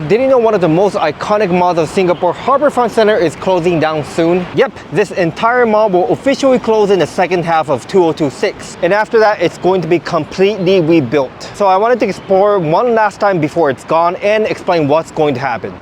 Did you know one of the most iconic malls of Singapore, Harbourfront Centre, is closing down soon? Yep, this entire mall will officially close in the second half of 2026. And after that, it's going to be completely rebuilt. So I wanted to explore one last time before it's gone and explain what's going to happen.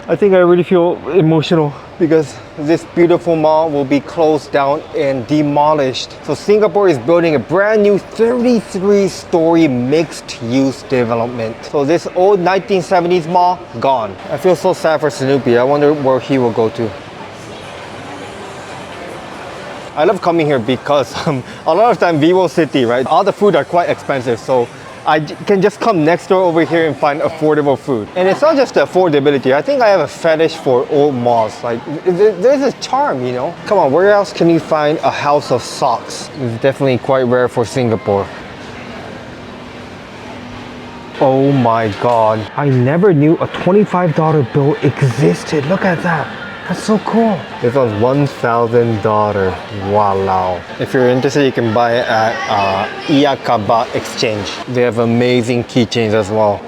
I think I really feel emotional because this beautiful mall will be closed down and demolished. So Singapore is building a brand new 33-story mixed-use development. So this old 1970s mall, gone. I feel so sad for Snoopy. I wonder where he will go to. I love coming here because a lot of time Vivo City, right? All the food are quite expensive, so I can just come next door over here and find affordable food. And it's not just the affordability. I think I have a fetish for old malls. Like, there's a charm, you know? Come on, where else can you find a house of socks? It's definitely quite rare for Singapore. Oh my God. I never knew a $25 bill existed. Look at that. That's so cool. This one's $1,000. Wow. If you're interested, you can buy it at Iakaba Exchange. They have amazing keychains as well.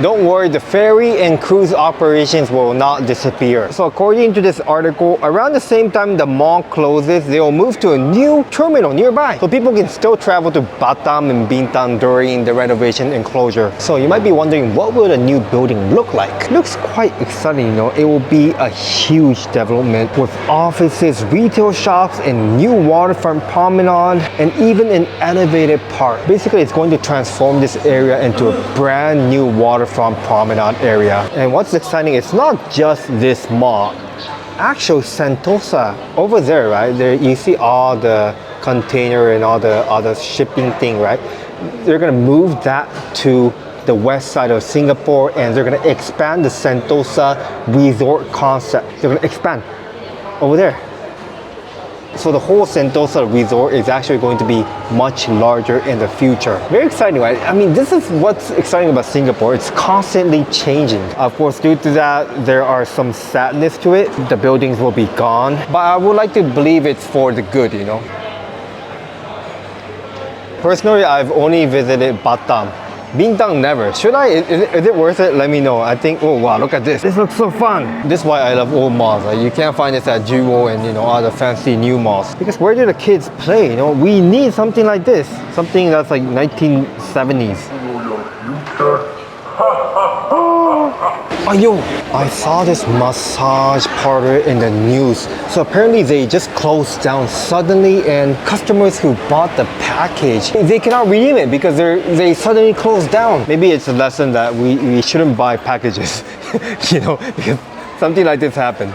Don't worry, the ferry and cruise operations will not disappear. So according to this article, around the same time the mall closes, they will move to a new terminal nearby. So people can still travel to Batam and Bintan during the renovation and closure. So you might be wondering, what will the new building look like? Looks quite exciting, you know. It will be a huge development with offices, retail shops, and new waterfront promenade, and even an elevated park. Basically, it's going to transform this area into a brand new waterfront promenade area. And what's exciting, it's not just this mall. Actual Sentosa over there, right? There you see all the container and all the other shipping thing, right? They're gonna move that to the west side of Singapore, and they're gonna expand the Sentosa resort concept. They're gonna expand over there. So the whole Sentosa resort is actually going to be much larger in the future. Very exciting, right? I mean, this is what's exciting about Singapore. It's constantly changing. Of course, due to that, there are some sadness to it. The buildings will be gone, but I would like to believe it's for the good, you know? Personally, I've only visited Batam. Bintang never. Should I? Is it worth it? Let me know. I think, oh wow, look at this. This looks so fun. This is why I love old malls. Like, you can't find this at Jewel and, you know, all the fancy new malls. Because where do the kids play? You know, we need something like this. Something that's like 1970s. Oh, yo, I saw this massage parlor in the news. So apparently they just closed down suddenly, and customers who bought the package, they cannot redeem it because they suddenly closed down. Maybe it's a lesson that we shouldn't buy packages, you know, because something like this happened.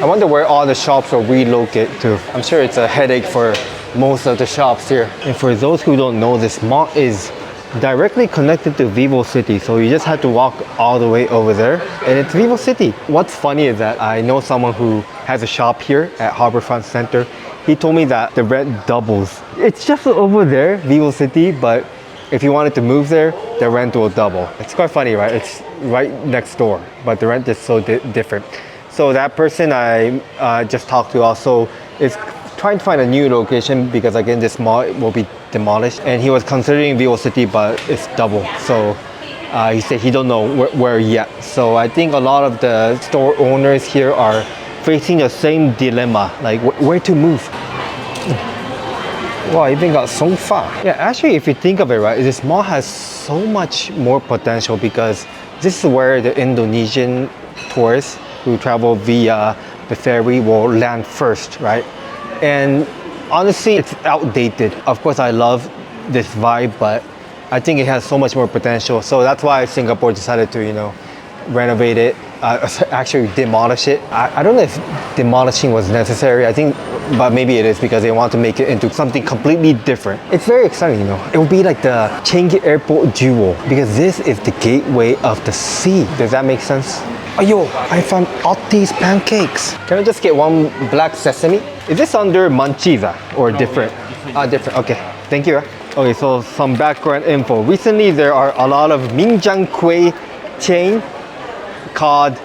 I wonder where all the shops will relocate to. I'm sure it's a headache for most of the shops here. And for those who don't know, this mall is directly connected to Vivo City, so you just have to walk all the way over there and it's Vivo City. What's funny is that I know someone who has a shop here at Harbourfront Centre. He told me that the rent doubles. It's just over there, Vivo City, but if you wanted to move there, the rent will double. It's quite funny, right? It's right next door, but the rent is so different. So that person I just talked to also is trying to find a new location because again this mall will be demolished, and he was considering Vivo City, but it's double. So he said he don't know where yet. So I think a lot of the store owners here are facing the same dilemma, like where to move. Wow, even got sofa. Yeah, actually if you think of it, right, this mall has so much more potential because this is where the Indonesian tourists who travel via the ferry will land first, right? And honestly, it's outdated. Of course, I love this vibe, but I think it has so much more potential. So that's why Singapore decided to, you know, renovate it, actually demolish it. I don't know if demolishing was necessary. I think, but maybe it is because they want to make it into something completely different. It's very exciting, you know. It will be like the Changi Airport Jewel because this is the gateway of the sea. Does that make sense? Oh, yo, I found Otti's pancakes. Can I just get one black sesame? Is this under Munchies or different? Different. Okay, thank you. Okay, so some background info. Recently, there are a lot of Minjiang Kueh chain called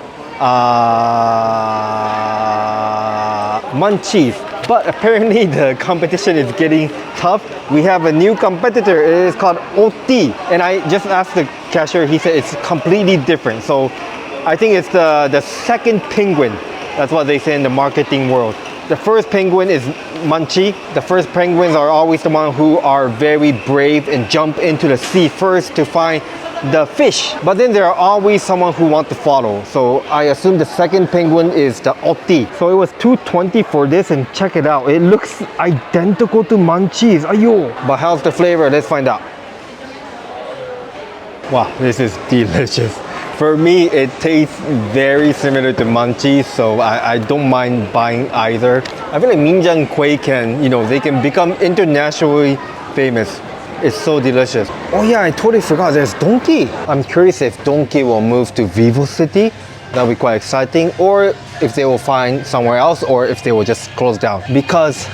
Munchies. But apparently the competition is getting tough. We have a new competitor. It is called Oti. And I just asked the cashier, he said it's completely different. So I think it's the second penguin. That's what they say in the marketing world. The first penguin is Munchie. The first penguins are always the ones who are very brave and jump into the sea first to find the fish. But then there are always someone who wants to follow. So I assume the second penguin is the Oti. So it was $2.20 for this, and check it out. It looks identical to Munchie's. Ayo! But how's the flavor? Let's find out. Wow, this is delicious. For me, it tastes very similar to Munchies, so I don't mind buying either. I feel like Minjang Kueh can, they can become internationally famous. It's so delicious. Oh yeah, I totally forgot, there's Donkey. I'm curious if Donkey will move to Vivo City. That'll be quite exciting. Or if they will find somewhere else, or if they will just close down. Because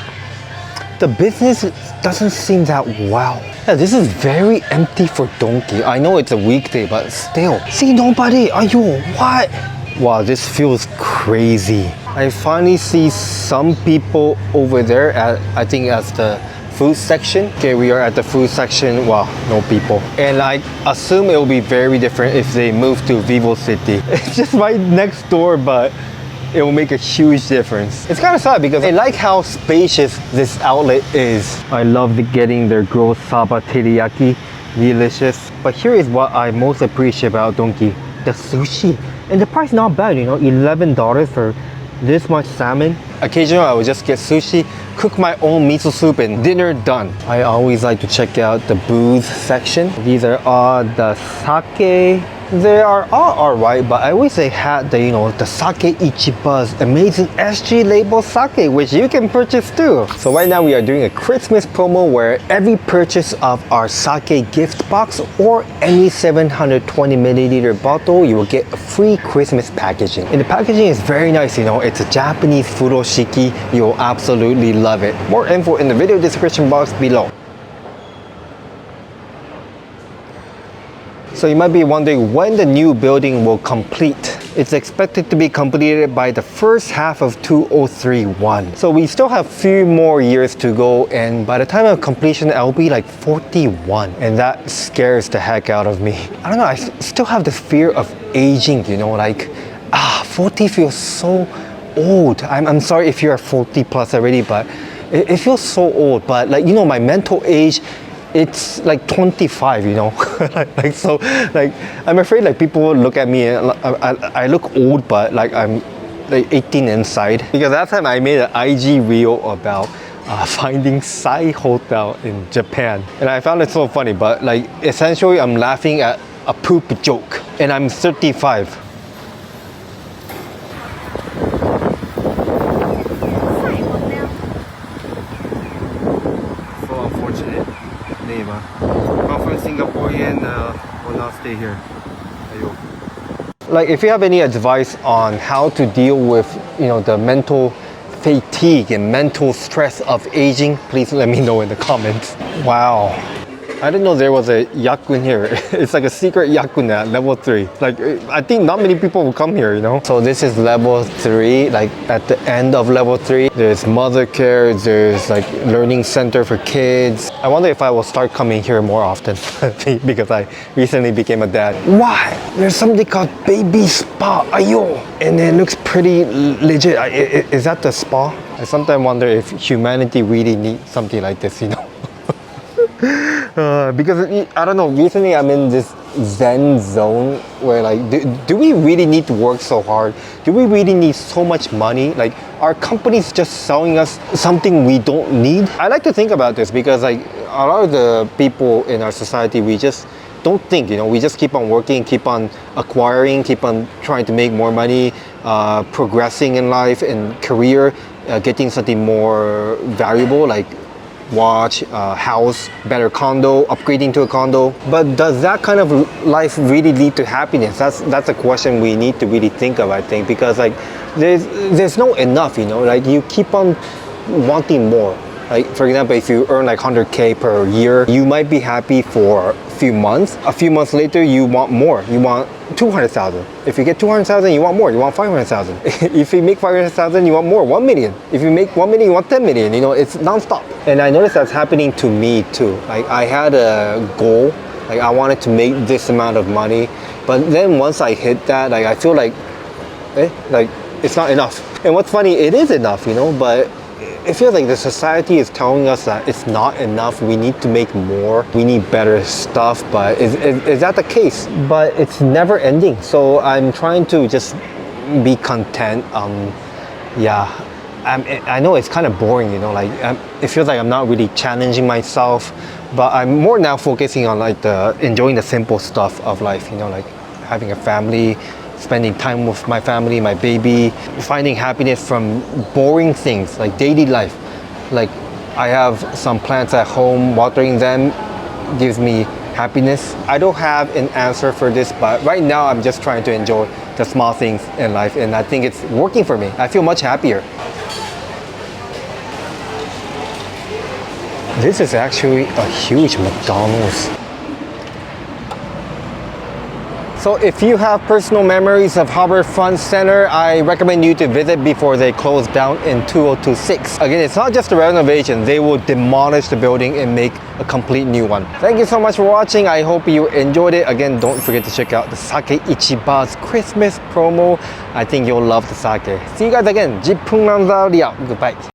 the business doesn't seem that well. Yeah, this is very empty for Donkey. I know it's a weekday, but still. See, nobody. Ayo, what? Wow, this feels crazy. I finally see some people over there at, I think as the food section. Okay, we are at the food section. Wow, no people. And I assume it will be very different if they move to Vivo City. It's just right next door, but it will make a huge difference. It's kind of sad because I like how spacious this outlet is. I love getting their grilled saba teriyaki, delicious. But here is what I most appreciate about Donkey, the sushi. And the price not bad, $11 for this much salmon. Occasionally I would just get sushi, cook my own miso soup, and dinner done. I always like to check out the booze section. These are all the sake. They are all alright, but I wish they had the, the Sake Ichiba's amazing SG label sake, which you can purchase too. So right now we are doing a Christmas promo where every purchase of our sake gift box or any 720 milliliter bottle, you will get a free Christmas packaging. And the packaging is very nice, it's a Japanese furoshiki. You'll absolutely love it. More info in the video description box below. So you might be wondering when the new building will complete. It's expected to be completed by the first half of 2031. So we still have a few more years to go, and by the time of completion, I'll be like 41. And that scares the heck out of me. I don't know, I still have this fear of aging, 40 feels so old. I'm sorry if you're 40 plus already, but it feels so old. But my mental age, it's like 25, so I'm afraid people will look at me and I look old, but I'm like 18 inside. Because that time I made an IG reel about finding Sai Hotel in Japan, and I found it so funny, but essentially I'm laughing at a poop joke, and I'm 35. So unfortunate. Often Singaporean will not stay here. If you have any advice on how to deal with the mental fatigue and mental stress of aging, please let me know in the comments. Wow, I didn't know there was a yakun here. It's like a secret yakun at level 3. I think not many people will come here, So this is level 3, at the end of level 3. There's mother care, there's learning center for kids. I wonder if I will start coming here more often because I recently became a dad. Why? There's something called baby spa. Ayo! And it looks pretty legit. Is that the spa? I sometimes wonder if humanity really needs something like this, because I don't know, recently I'm in this zen zone where do we really need to work so hard? Do we really need so much money? Are companies just selling us something we don't need? I like to think about this because a lot of the people in our society, we just don't think, we just keep on working, keep on acquiring, keep on trying to make more money, progressing in life and career, getting something more valuable, watch, house, better condo, upgrading to a condo. But does that kind of life really lead to happiness? That's a question we need to really think of, I think, because there's no enough, you keep on wanting more. Like for example, if you earn like 100K per year, you might be happy for a few months. A few months later, you want more. You want 200,000. If you get 200,000, you want more. You want 500,000. If you make 500,000, you want more. 1 million. If you make 1 million, you want 10 million. You know, it's non-stop. And I noticed that's happening to me too. Like I had a goal. Like I wanted to make this amount of money, but then once I hit that, like I feel like it's not enough. And what's funny, it is enough, you know, but it feels like the society is telling us that it's not enough. We need to make more. We need better stuff. But is that the case? But it's never ending. So I'm trying to just be content. Yeah, I know it's kind of boring, you know, like it feels like I'm not really challenging myself. But I'm more now focusing on like enjoying the simple stuff of life, you know, like having a family, spending time with my family, my baby, finding happiness from boring things like daily life. Like I have some plants at home, watering them gives me happiness. I don't have an answer for this, but right now I'm just trying to enjoy the small things in life, and I think it's working for me. I feel much happier. This is actually a huge McDonald's. So if you have personal memories of Harbourfront Centre, I recommend you to visit before they close down in 2026. Again, it's not just a renovation, they will demolish the building and make a complete new one. Thank you so much for watching. I hope you enjoyed it. Again, don't forget to check out the Sake Ichiba's Christmas promo. I think you'll love the sake. See you guys again. ghib.ojisan. Goodbye.